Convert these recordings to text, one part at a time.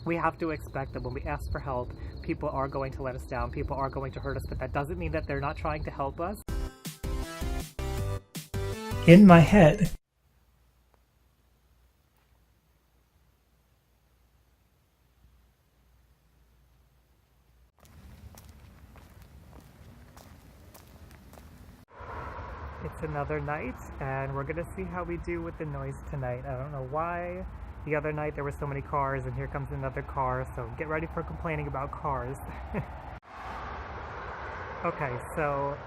we have to expect that when we ask for help, people are going to let us down, people are going to hurt us, but that doesn't mean that they're not trying to help us. In my head. It's another night, and we're gonna see how we do with the noise tonight. I don't know why the other night there were so many cars, and here comes another car, so get ready for complaining about cars. Okay, so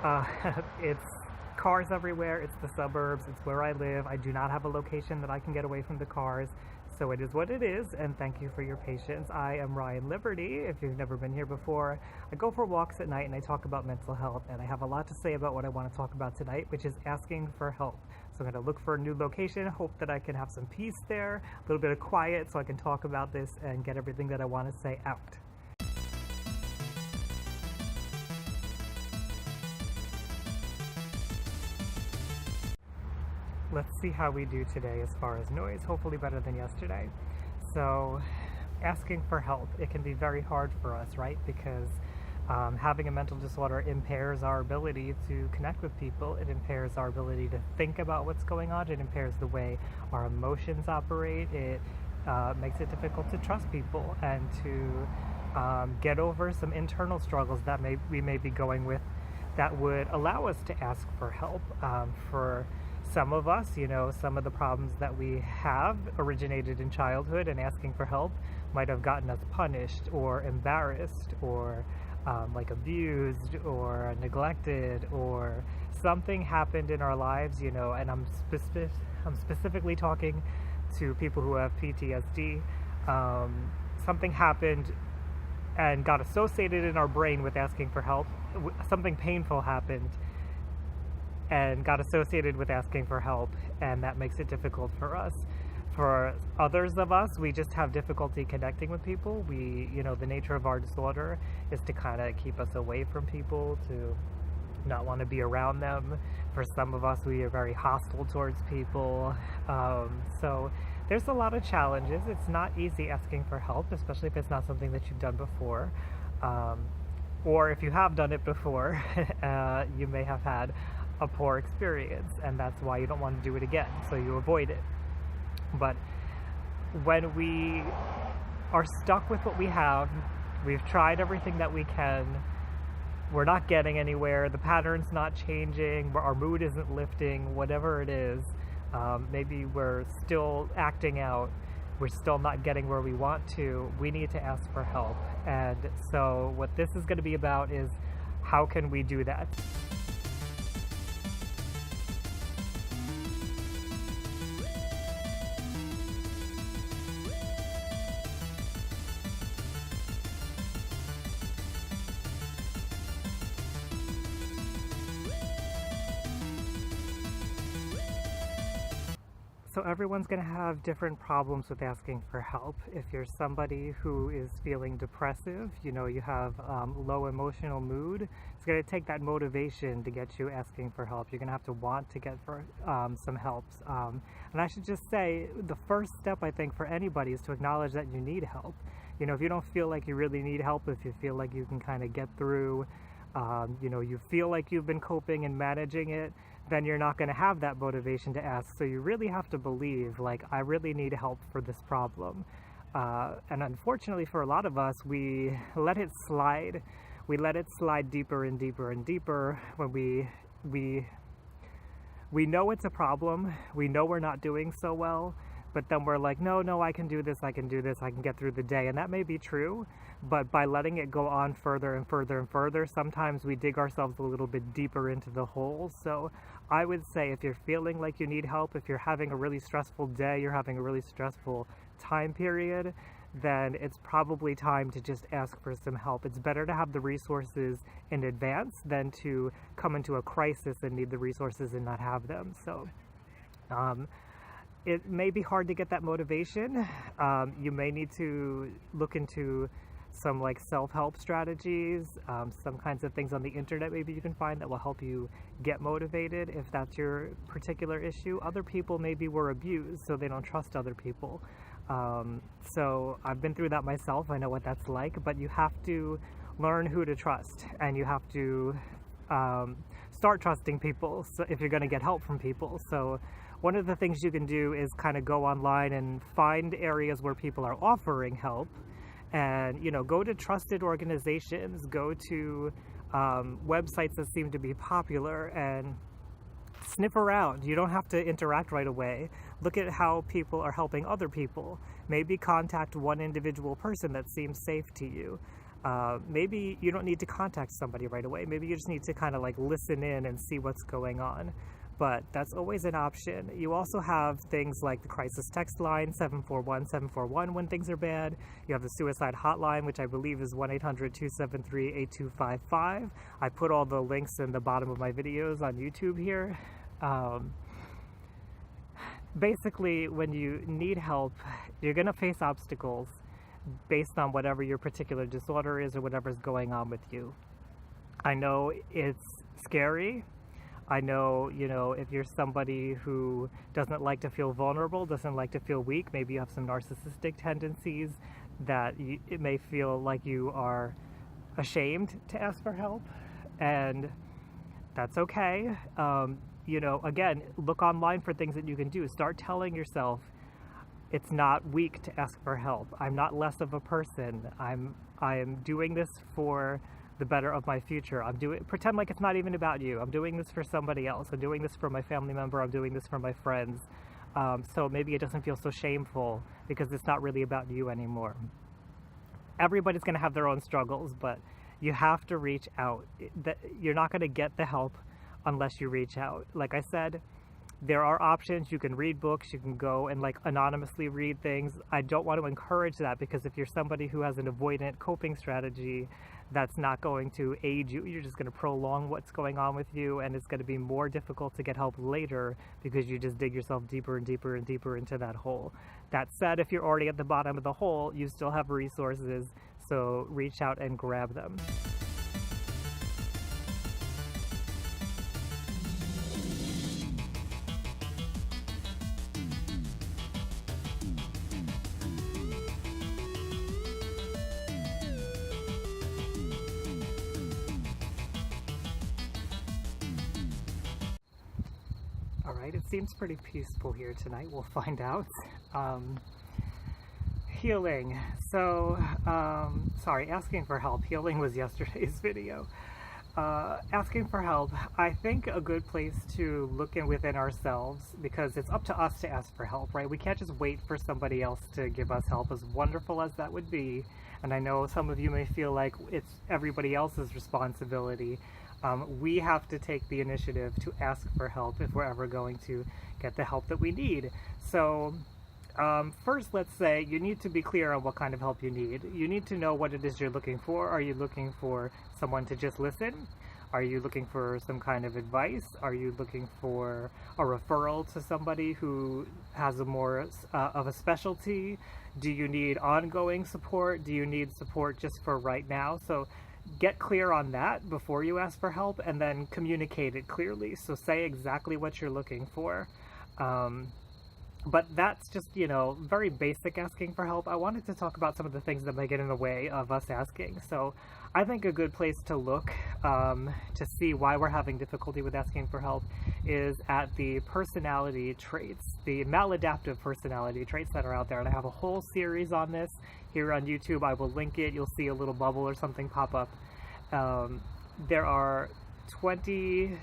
it's cars everywhere, it's the suburbs, it's where I live. I do not have a location that I can get away from the cars, so it is what it is, and thank you for your patience. I am Ryan Liberty. If you've never been here before, I go for walks at night and I talk about mental health, and I have a lot to say about what I want to talk about tonight, which is asking for help. So I'm going to look for a new location, hope that I can have some peace there, a little bit of quiet so I can talk about this and get everything that I want to say out. Let's see how we do today as far as noise, hopefully better than yesterday. So, asking for help, it can be very hard for us, right? Because having a mental disorder impairs our ability to connect with people, it impairs our ability to think about what's going on, it impairs the way our emotions operate, it makes it difficult to trust people and to get over some internal struggles that we may be going with that would allow us to ask for help. For some of us, you know, some of the problems that we have originated in childhood, and asking for help might have gotten us punished or embarrassed or like abused or neglected, or something happened in our lives, you know, and I'm specifically talking to people who have PTSD. Something happened and got associated in our brain with asking for help. Something painful happened and got associated with asking for help, and that makes it difficult for us. For others of us, we just have difficulty connecting with people. You know, the nature of our disorder is to kind of keep us away from people, to not want to be around them. For some of us, we are very hostile towards people. So there's a lot of challenges. It's not easy asking for help, especially if it's not something that you've done before. Or if you have done it before, you may have had a poor experience, and that's why you don't want to do it again, so you avoid it. But when we are stuck with what we have, we've tried everything that we can, we're not getting anywhere, the pattern's not changing, our mood isn't lifting, whatever it is, maybe we're still acting out, we're still not getting where we want to, we need to ask for help. And so what this is going to be about is, how can we do that? So everyone's going to have different problems with asking for help. If you're somebody who is feeling depressive, you know, you have low emotional mood, it's going to take that motivation to get you asking for help. You're going to have to want to get for some help. And I should just say, the first step, I think, for anybody is to acknowledge that you need help. You know, if you don't feel like you really need help, if you feel like you can kind of get through, you know, you feel like you've been coping and managing it, then you're not going to have that motivation to ask. So you really have to believe, like, I really need help for this problem. And unfortunately for a lot of us, we let it slide. We let it slide deeper and deeper and deeper when we know it's a problem. We know we're not doing so well, but then we're like, no, I can do this, I can get through the day. And that may be true, but by letting it go on further and further and further, sometimes we dig ourselves a little bit deeper into the hole. So I would say, if you're feeling like you need help, if you're having a really stressful day, you're having a really stressful time period, then it's probably time to just ask for some help. It's better to have the resources in advance than to come into a crisis and need the resources and not have them. So it may be hard to get that motivation. You may need to look into some like self-help strategies, some kinds of things on the internet maybe you can find that will help you get motivated if that's your particular issue. Other people maybe were abused, so they don't trust other people. So I've been through that myself. I know what that's like, but you have to learn who to trust, and you have to start trusting people if you're going to get help from people. So one of the things you can do is kind of go online and find areas where people are offering help, and go to trusted organizations, go to websites that seem to be popular, and sniff around. You don't have to interact right away. Look at how people are helping other people. Maybe contact one individual person that seems safe to you. Maybe you don't need to contact somebody right away. Maybe you just need to kind of like listen in and see what's going on. But that's always an option. You also have things like the crisis text line, 741-741 when things are bad. You have the suicide hotline, which I believe is 1-800-273-8255. I put all the links in the bottom of my videos on YouTube here. Basically, when you need help, you're going to face obstacles based on whatever your particular disorder is or whatever's going on with you. I know it's scary. I know, if you're somebody who doesn't like to feel vulnerable, doesn't like to feel weak, maybe you have some narcissistic tendencies, that it may feel like you are ashamed to ask for help, and that's okay. Again, look online for things that you can do. Start telling yourself it's not weak to ask for help. I'm not less of a person. I am doing this for the better of my future. Pretend like it's not even about you. I'm doing this for somebody else. I'm doing this for my family member. I'm doing this for my friends. So maybe it doesn't feel so shameful because it's not really about you anymore. Everybody's going to have their own struggles, but you have to reach out. You're not going to get the help unless you reach out. Like I said, there are options. You can read books, you can go and anonymously read things. I don't want to encourage that, because if you're somebody who has an avoidant coping strategy, that's not going to aid you. You're just going to prolong what's going on with you, and it's going to be more difficult to get help later because you just dig yourself deeper and deeper and deeper into that hole. That said, if you're already at the bottom of the hole, you still have resources, so reach out and grab them. Alright, it seems pretty peaceful here tonight. We'll find out. Healing. So, sorry, asking for help. Healing was yesterday's video. Asking for help. I think a good place to look within ourselves, because it's up to us to ask for help, right? We can't just wait for somebody else to give us help, as wonderful as that would be. And I know some of you may feel like it's everybody else's responsibility. We have to take the initiative to ask for help if we're ever going to get the help that we need. So first, let's say you need to be clear on what kind of help you need. You need to know what it is you're looking for. Are you looking for someone to just listen? Are you looking for some kind of advice? Are you looking for a referral to somebody who has a more of a specialty? Do you need ongoing support? Do you need support just for right now? So get clear on that before you ask for help, and then communicate it clearly. So say exactly what you're looking for. But that's just, very basic asking for help. I wanted to talk about some of the things that may get in the way of us asking. So I think a good place to look to see why we're having difficulty with asking for help is at the personality traits, the maladaptive personality traits that are out there. And I have a whole series on this here on YouTube. I will link it. You'll see a little bubble or something pop up. There are 26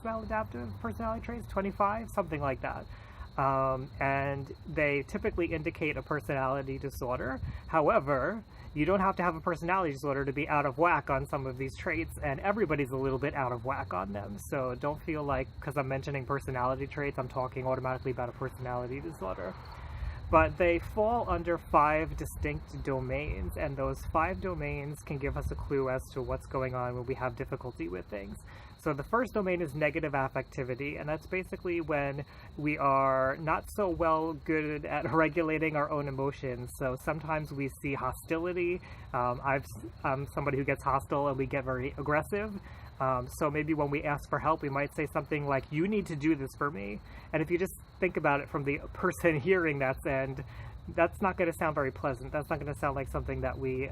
maladaptive personality traits, 25, something like that. And they typically indicate a personality disorder. However, you don't have to have a personality disorder to be out of whack on some of these traits, and everybody's a little bit out of whack on them. So don't feel like, because I'm mentioning personality traits, I'm talking automatically about a personality disorder. But they fall under 5 distinct domains, and those 5 domains can give us a clue as to what's going on when we have difficulty with things. So the first domain is negative affectivity, and that's basically when we are not so good at regulating our own emotions. So sometimes we see hostility. I'm somebody who gets hostile, and we get very aggressive. So maybe when we ask for help, we might say something like, "You need to do this for me." And if you just think about it from the person hearing that's end, that's not going to sound very pleasant. That's not going to sound like something that we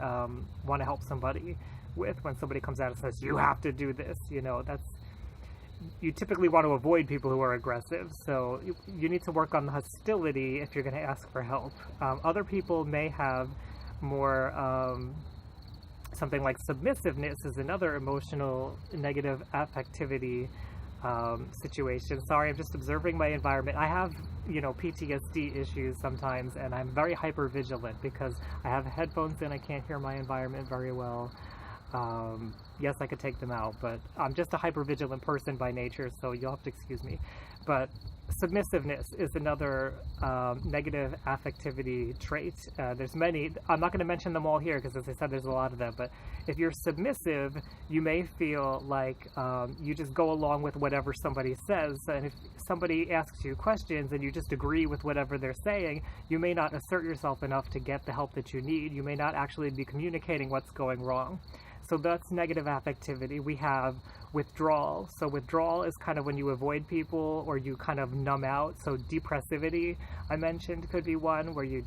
want to help somebody with. When somebody comes out and says, you have to do this, you know, you typically want to avoid people who are aggressive. So you need to work on the hostility if you're going to ask for help. Other people may have more, something like submissiveness is another emotional negative affectivity situation. Sorry, I'm just observing my environment. I have, you know, PTSD issues sometimes, and I'm very hyper vigilant because I have headphones in. I can't hear my environment very well. Yes, I could take them out, but I'm just a hyper vigilant person by nature, so you'll have to excuse me. But submissiveness is another negative affectivity trait. There's many. I'm not going to mention them all here because, as I said, there's a lot of them. But if you're submissive, you may feel like you just go along with whatever somebody says. And if somebody asks you questions and you just agree with whatever they're saying, you may not assert yourself enough to get the help that you need. You may not actually be communicating what's going wrong. So that's negative affectivity. We have withdrawal. So withdrawal is kind of when you avoid people or you kind of numb out. So depressivity, I mentioned, could be one where you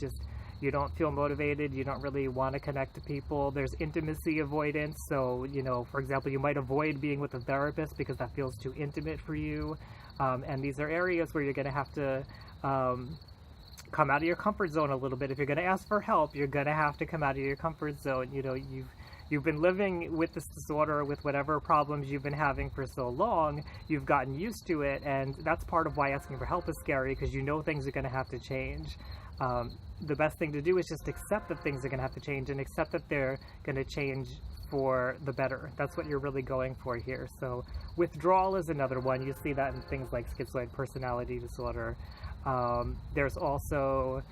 don't feel motivated, you don't really want to connect to people. There's intimacy avoidance. So, you know, for example, you might avoid being with a therapist because that feels too intimate for you. And these are areas where you're going to have to come out of your comfort zone a little bit. If you're going to ask for help, you're going to have to come out of your comfort zone. You know, you've been living with this disorder, with whatever problems you've been having for so long, you've gotten used to it, and that's part of why asking for help is scary, because you know things are going to have to change. The best thing to do is just accept that things are going to have to change, and accept that they're going to change for the better. That's what you're really going for here. So withdrawal is another one. You see that in things like schizoid personality disorder. There's also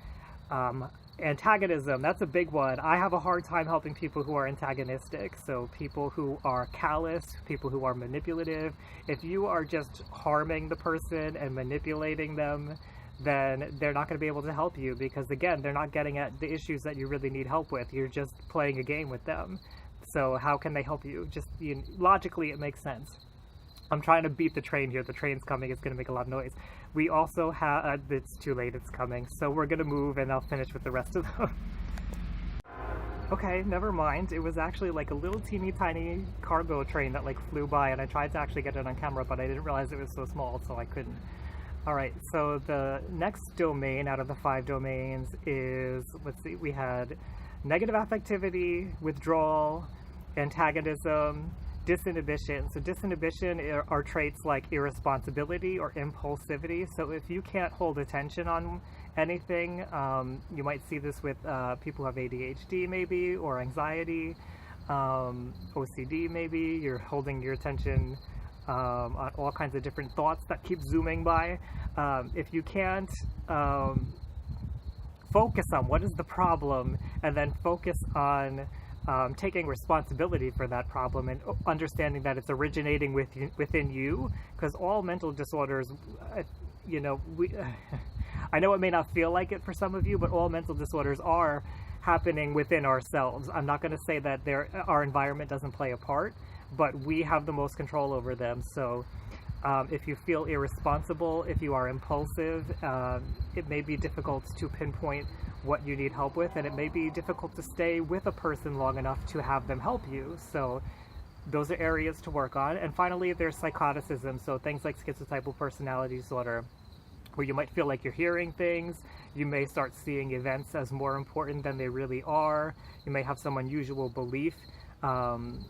antagonism. That's a big one. I have a hard time helping people who are antagonistic. So people who are callous, people who are manipulative. If you are just harming the person and manipulating them, then they're not going to be able to help you, because again, they're not getting at the issues that you really need help with. You're just playing a game with them. So how can they help you? Just logically, it makes sense. I'm trying to beat the train here. The train's coming. It's going to make a lot of noise. We also have, it's too late, it's coming. So we're going to move and I'll finish with the rest of them. Okay, never mind. It was actually like a little teeny tiny cargo train that like flew by, and I tried to actually get it on camera, but I didn't realize it was so small, so I couldn't. Alright, so the next domain out of the 5 domains is, let's see, we had negative affectivity, withdrawal, antagonism, disinhibition. So disinhibition are traits like irresponsibility or impulsivity. So if you can't hold attention on anything, you might see this with people who have ADHD maybe, or anxiety, OCD maybe. You're holding your attention on all kinds of different thoughts that keep zooming by. If you can't focus on what is the problem and then focus on taking responsibility for that problem and understanding that it's originating within you, because all mental disorders, you know, I know it may not feel like it for some of you, but all mental disorders are happening within ourselves. I'm not going to say that our environment doesn't play a part, but we have the most control over them. So if you feel irresponsible, if you are impulsive, it may be difficult to pinpoint what you need help with, and it may be difficult to stay with a person long enough to have them help you. So those are areas to work on. And finally, there's psychoticism. So things like schizotypal personality disorder, where you might feel like you're hearing things. You may start seeing events as more important than they really are. You may have some unusual belief. And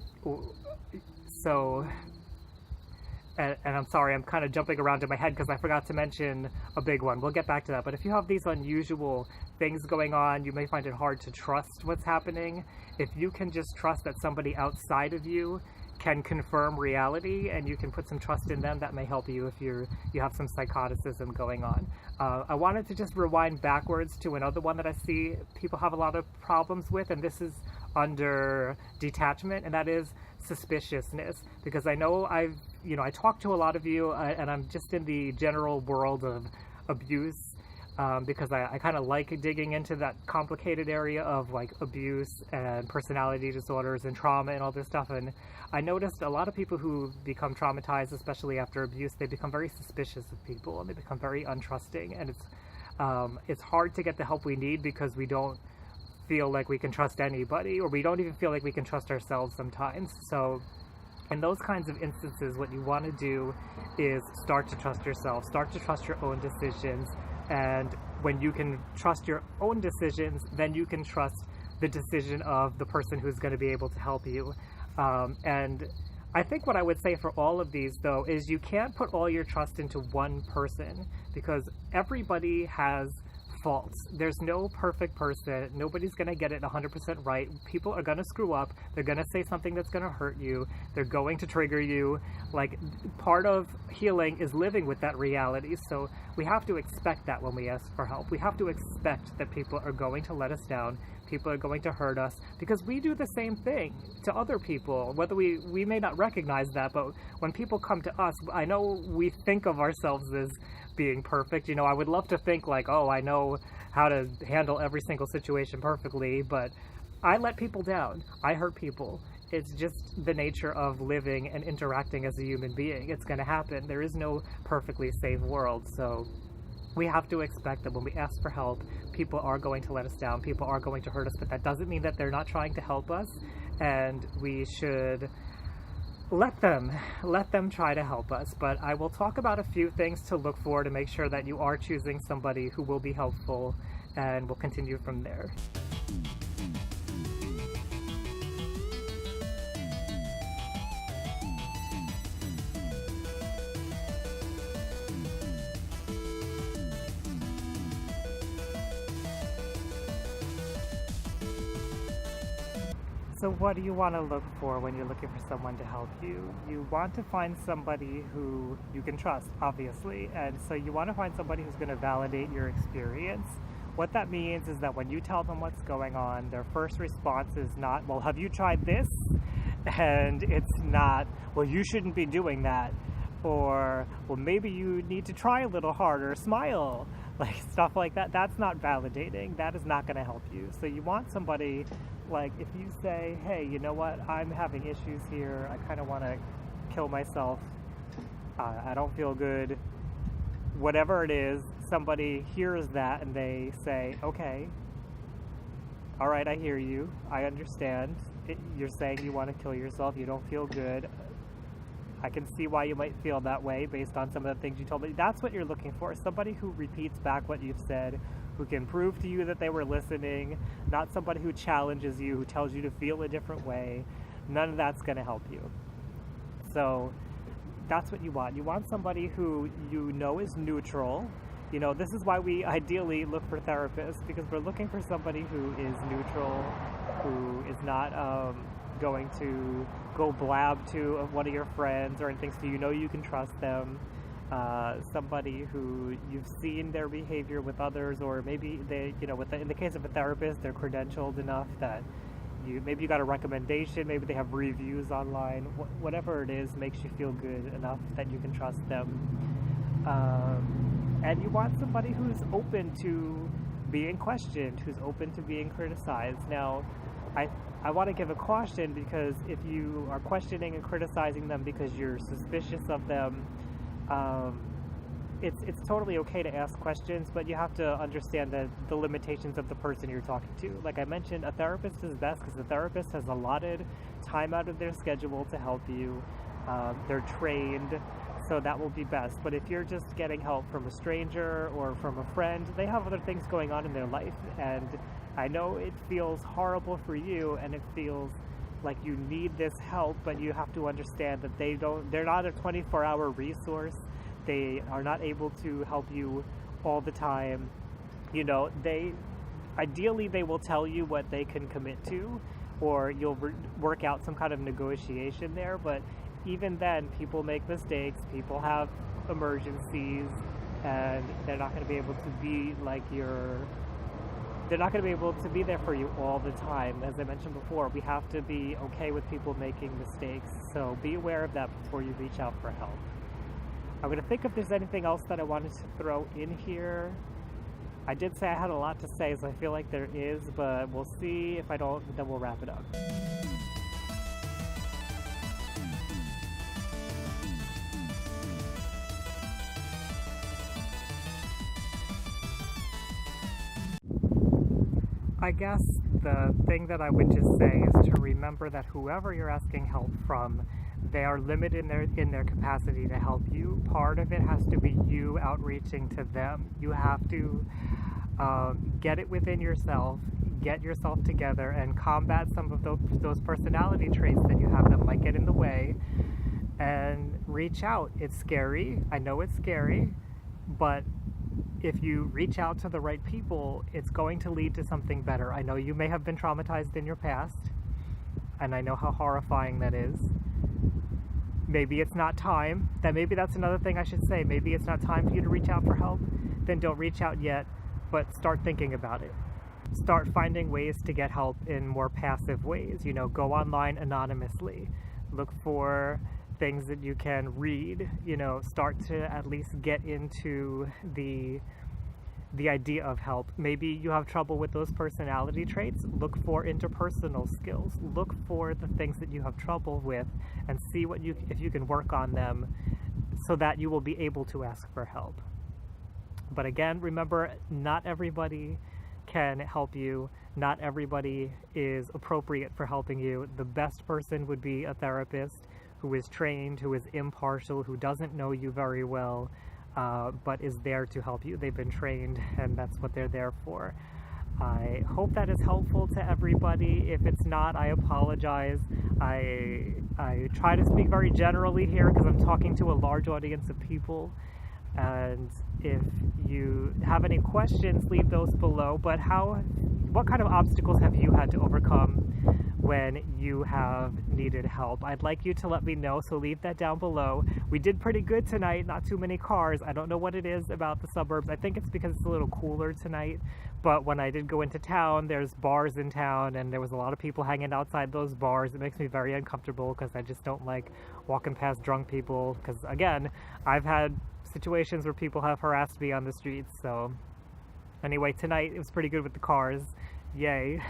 I'm sorry, I'm kind of jumping around in my head because I forgot to mention a big one. We'll get back to that. But if you have these unusual things going on, you may find it hard to trust what's happening. If you can just trust that somebody outside of you can confirm reality and you can put some trust in them, that may help you if you have some psychoticism going on. I wanted to just rewind backwards to another one that I see people have a lot of problems with, and this is under detachment, and that is suspiciousness. Because I know I talk to a lot of you, and I'm just in the general world of abuse. because I kind of like digging into that complicated area of like abuse and personality disorders and trauma and all this stuff. And I noticed a lot of people who become traumatized, especially after abuse, they become very suspicious of people and they become very untrusting. And it's hard to get the help we need because we don't feel like we can trust anybody, or we don't even feel like we can trust ourselves sometimes. So in those kinds of instances, what you want to do is start to trust yourself, start to trust your own decisions. And when you can trust your own decisions, then you can trust the decision of the person who's going to be able to help you. And I think what I would say for all of these, though, is you can't put all your trust into one person, because everybody has faults. There's no perfect person. Nobody's going to get it 100% right. People are going to screw up. They're going to say something that's going to hurt you. They're going to trigger you. Like, part of healing is living with that reality. So we have to expect that when we ask for help. We have to expect that people are going to let us down. People are going to hurt us, because we do the same thing to other people. Whether we may not recognize that, but when people come to us, I know we think of ourselves as being perfect. You know, I would love to think like, oh, I know how to handle every single situation perfectly, but I let people down. I hurt people. It's just the nature of living and interacting as a human being. It's going to happen. There is no perfectly safe world. So we have to expect that when we ask for help, people are going to let us down. People are going to hurt us, but that doesn't mean that they're not trying to help us. And we should let them try to help us. But I will talk about a few things to look for to make sure that you are choosing somebody who will be helpful, and we'll continue from there. So what do you want to look for when you're looking for someone to help you? You want to find somebody who you can trust, obviously. And so you want to find somebody who's going to validate your experience. What that means is that when you tell them what's going on, their first response is not, well, have you tried this? And it's not, well, you shouldn't be doing that. Or, well, maybe you need to try a little harder, smile. Like, stuff like that. That's not validating. That is not going to help you. So you want somebody, like, if you say, hey, you know what, I'm having issues here, I kind of want to kill myself, I don't feel good, whatever it is, somebody hears that and they say, okay, all right, I hear you, I understand, you're saying you want to kill yourself, you don't feel good, I can see why you might feel that way based on some of the things you told me. That's what you're looking for, somebody who repeats back what you've said, who can prove to you that they were listening, not somebody who challenges you, who tells you to feel a different way. None of that's going to help you. So that's what you want. You want somebody who you know is neutral. You know, this is why we ideally look for therapists, because we're looking for somebody who is neutral, who is not going to go blab to one of your friends or anything, so you know you can trust them. Somebody who you've seen their behavior with others, or maybe they, you know, in the case of a therapist, they're credentialed enough that maybe you got a recommendation, maybe they have reviews online, whatever it is makes you feel good enough that you can trust them. And you want somebody who's open to being questioned, who's open to being criticized. Now, I want to give a caution, because if you are questioning and criticizing them because you're suspicious of them, it's totally okay to ask questions, but you have to understand the limitations of the person you're talking to. Like I mentioned, a therapist is best because the therapist has allotted time out of their schedule to help you. They're trained, so that will be best. But if you're just getting help from a stranger or from a friend, they have other things going on in their life, and I know it feels horrible for you, and it feels like you need this help, but you have to understand that they're not a 24-hour resource. They are not able to help you all the time. You know, ideally they will tell you what they can commit to, or you'll work out some kind of negotiation there, but even then people make mistakes, people have emergencies, and they're not going to be able to be like they're not going to be able to be there for you all the time. As I mentioned before, we have to be okay with people making mistakes, so be aware of that before you reach out for help. I'm going to think if there's anything else that I wanted to throw in here. I did say I had a lot to say, so I feel like there is, but we'll see. If I don't, then we'll wrap it up. I guess the thing that I would just say is to remember that whoever you're asking help from, they are limited in their capacity to help you. Part of it has to be you outreaching to them. You have to get it within yourself, get yourself together, and combat some of those personality traits that you have that might get in the way, and reach out. It's scary. I know it's scary, but if you reach out to the right people, it's going to lead to something better. I know you may have been traumatized in your past, and I know how horrifying that is. Maybe it's not time. Maybe that's another thing I should say. Maybe it's not time for you to reach out for help. Then don't reach out yet, but start thinking about it. Start finding ways to get help in more passive ways. You know, go online anonymously. Look for things that you can read. You know, start to at least get into the idea of help. Maybe you have trouble with those personality traits. Look for interpersonal skills. Look for the things that you have trouble with and see if you can work on them so that you will be able to ask for help. But again, remember, not everybody can help you. Not everybody is appropriate for helping you. The best person would be a therapist who is trained, who is impartial, who doesn't know you very well, but is there to help you. They've been trained, and that's what they're there for. I hope that is helpful to everybody. If it's not, I apologize. I try to speak very generally here because I'm talking to a large audience of people. And if you have any questions, leave those below. But what kind of obstacles have you had to overcome when you have needed help? I'd like you to let me know, so leave that down below. We did pretty good tonight, not too many cars. I don't know what it is about the suburbs. I think it's because it's a little cooler tonight, but when I did go into town, there's bars in town, and there was a lot of people hanging outside those bars. It makes me very uncomfortable because I just don't like walking past drunk people, because again, I've had situations where people have harassed me on the streets. So anyway, tonight it was pretty good with the cars. Yay.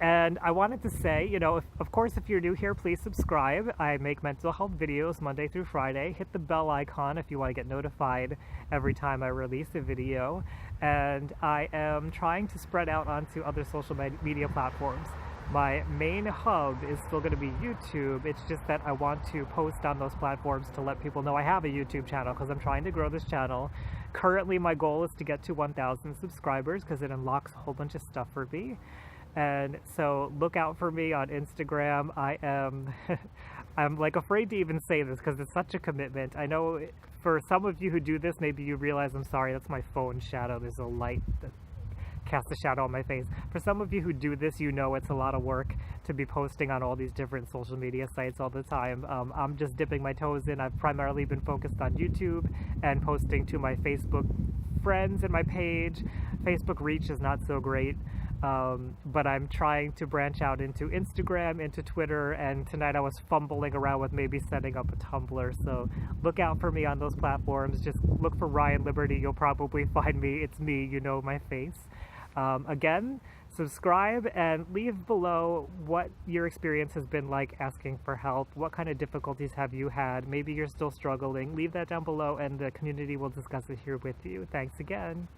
And I wanted to say, you know, of course, if you're new here, please subscribe. I make mental health videos Monday through Friday. Hit the bell icon if you want to get notified every time I release a video. And I am trying to spread out onto other social media platforms. My main hub is still going to be YouTube. It's just that I want to post on those platforms to let people know I have a YouTube channel, because I'm trying to grow this channel. Currently, my goal is to get to 1,000 subscribers because it unlocks a whole bunch of stuff for me. And so look out for me on Instagram. I'm like afraid to even say this because it's such a commitment. I know for some of you who do this, maybe you realize, I'm sorry, that's my phone shadow. There's a light that casts a shadow on my face. For some of you who do this, you know it's a lot of work to be posting on all these different social media sites all the time. I'm just dipping my toes in. I've primarily been focused on YouTube and posting to my Facebook friends and my page. Facebook reach is not so great. But I'm trying to branch out into Instagram, into Twitter, and tonight I was fumbling around with maybe setting up a Tumblr, so look out for me on those platforms. Just look for Ryan Liberty, you'll probably find me. It's me, you know my face. Again, subscribe and leave below what your experience has been like asking for help. What kind of difficulties have you had? Maybe you're still struggling. Leave that down below and the community will discuss it here with you. Thanks again.